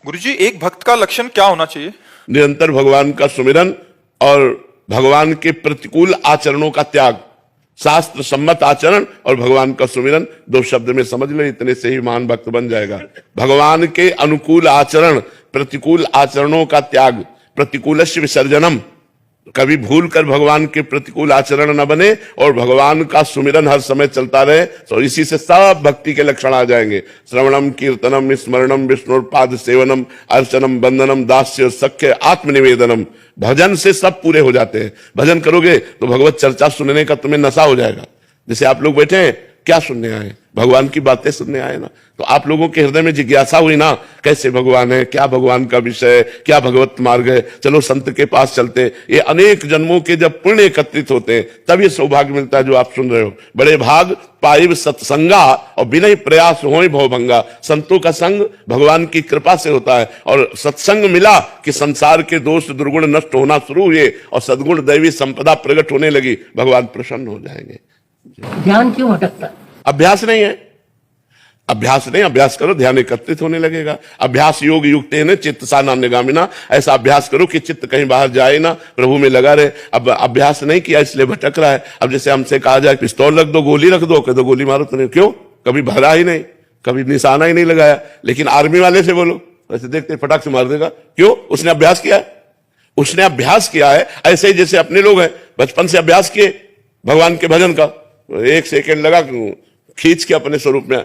गुरुजी, एक भक्त का लक्षण क्या होना चाहिए? निरंतर भगवान का सुमिरन और भगवान के प्रतिकूल आचरणों का त्याग। शास्त्र सम्मत आचरण और भगवान का सुमिरन, दो शब्द में समझ लो, इतने से ही महान भक्त बन जाएगा। भगवान के अनुकूल आचरण, प्रतिकूल आचरणों का त्याग, प्रतिकूलस्य विसर्जनम। कभी भूल कर भगवान के प्रतिकूल आचरण न बने और भगवान का सुमिरन हर समय चलता रहे, तो इसी से सब भक्ति के लक्षण आ जाएंगे। श्रवणम कीर्तनम स्मरणम विष्णुपाद सेवनम अर्चनम वंदनम दास्य सख्य आत्मनिवेदनम। भजन से सब पूरे हो जाते हैं। भजन करोगे तो भगवत चर्चा सुनने का तुम्हें नशा हो जाएगा। जैसे आप लोग बैठे हैं, क्या सुनने आए? भगवान की बातें सुनने आए ना। तो आप लोगों के हृदय में जिज्ञासा हुई ना, कैसे भगवान है, क्या भगवान का विषय, क्या भगवत मार्ग है, चलो संत के पास चलते। ये अनेक जन्मों के जब पुण्य एकत्रित होते हैं तब ये सौभाग्य मिलता है जो आप सुन रहे हो। बड़े भाग पाइब सत्संगा और बिना प्रयास होय भवभंगा। संतों का संग भगवान की कृपा से होता है और सत्संग मिला कि संसार के दोष दुर्गुण नष्ट होना शुरू हुए और सद्गुण दैवी संपदा प्रकट होने लगी। भगवान प्रसन्न हो जाएंगे। ध्यान क्यों भटकता? अभ्यास नहीं है। अभ्यास नहीं, अभ्यास करो, ध्यान एकत्रित होने लगेगा। अभ्यास योग युक्त है चित्त सा नान्यगामिना। ऐसा अभ्यास करो कि चित्त कहीं बाहर जाए ना, प्रभु में लगा रहे। अब अभ्यास नहीं किया इसलिए भटक रहा है। अब जैसे हमसे कहा जाए पिस्तौल रख दो, गोली रख दो, कह दो गोली मारो, तो क्यों? कभी भरा ही नहीं, कभी निशाना ही नहीं लगाया। लेकिन आर्मी वाले से बोलो, ऐसे देखते फटाक से मार देगा। क्यों? उसने अभ्यास किया है। उसने अभ्यास किया है। ऐसे ही जैसे अपने लोग हैं, बचपन से अभ्यास किए भगवान के भजन का, 1 सेकेंड लगा खींच के अपने स्वरूप में।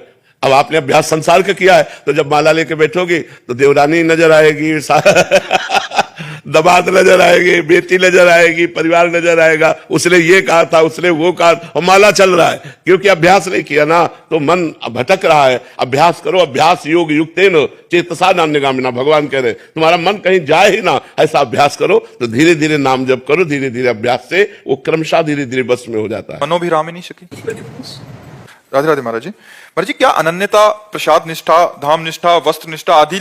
अब आपने अभ्यास संसार का किया है, तो जब माला लेके बैठोगे तो देवरानी नजर आएगी, दमाद नजर आएगी, बेटी नजर आएगी, परिवार नजर आएगा। उसने ये कहा था, उसने वो कहा, और माला चल रहा है क्योंकि अभ्यास नहीं किया ना, तो मन भटक रहा है। अभ्यास करो, अभ्यास योग युक्तेन चेतसा नान्यगामिना। भगवान कह रहे तुम्हारा मन कहीं जाए ही ना, ऐसा अभ्यास करो। तो धीरे धीरे नाम जप करो, धीरे धीरे अभ्यास से वो क्रमशः धीरे धीरे बस में हो जाता है। मनोभिराम नहीं सकी। राधे राधे महाराज जी। महाराज जी, क्या अनन्यता, प्रसाद निष्ठा, धाम निष्ठा, वस्त्र निष्ठा आदि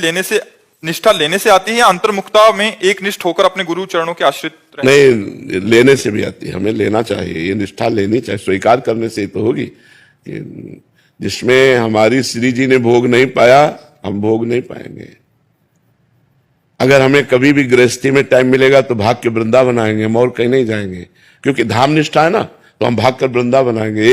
निष्ठा लेने से आती है या अंतर्मुखता में एक निष्ठ होकर अपने गुरु चरणों के आश्रित नहीं, लेने से भी आती है। हमें लेना चाहिए, ये निष्ठा लेनी चाहिए। स्वीकार करने से ही तो होगी। जिसमें हमारी श्री जी ने भोग नहीं पाया, हम भोग नहीं पाएंगे। अगर हमें कभी भी गृहस्थी में टाइम मिलेगा तो भाग के वृंदावन आएंगे, हम और कहीं नहीं जाएंगे। क्योंकि धाम निष्ठा है ना, तो हम भागकर वृंदावन आएंगे।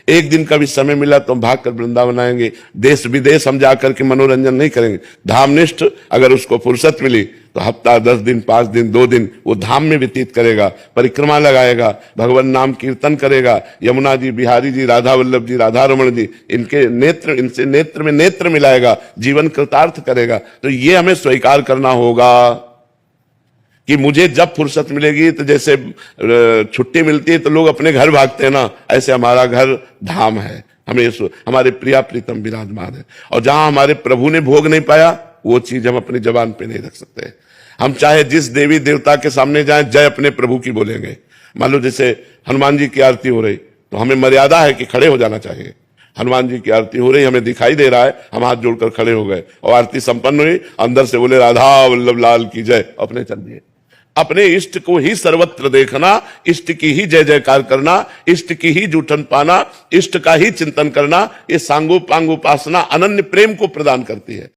एक दिन का भी समय मिला तो हम भागकर वृंदावन आएंगे। देश विदेश हम जाकर के मनोरंजन नहीं करेंगे। धामनिष्ठ अगर उसको फुर्सत मिली तो हफ्ता, 10 दिन, 5 दिन, 2 दिन वो धाम में व्यतीत करेगा, परिक्रमा लगाएगा, भगवान नाम कीर्तन करेगा। यमुना जी, बिहारी जी, राधा वल्लभ जी, राधा रमण जी, इनसे नेत्र में नेत्र मिलाएगा, जीवन कृतार्थ करेगा। तो ये हमें स्वीकार करना होगा कि मुझे जब फुर्सत मिलेगी, तो जैसे छुट्टी मिलती है तो लोग अपने घर भागते हैं ना, ऐसे हमारा घर धाम है। हमें हमारे प्रिया प्रीतम विराजमान है। और जहां हमारे प्रभु ने भोग नहीं पाया, वो चीज हम अपनी जबान पे नहीं रख सकते। हम चाहे जिस देवी देवता के सामने जाएं, जय अपने प्रभु की बोलेंगे। मान लो जैसे हनुमान जी की आरती हो रही, तो हमें मर्यादा है कि खड़े हो जाना चाहिए। हनुमान जी की आरती हो रही, हमें दिखाई दे रहा है, हम हाथ जोड़कर खड़े हो गए और आरती संपन्न हुई, अंदर से बोले राधा वल्लभ लाल की जय, अपने चल दिए। अपने इष्ट को ही सर्वत्र देखना, इष्ट की ही जय जयकार करना, इष्ट की ही जूठन पाना, इष्ट का ही चिंतन करना, ये सांगोपांग उपासना अनन्य प्रेम को प्रदान करती है।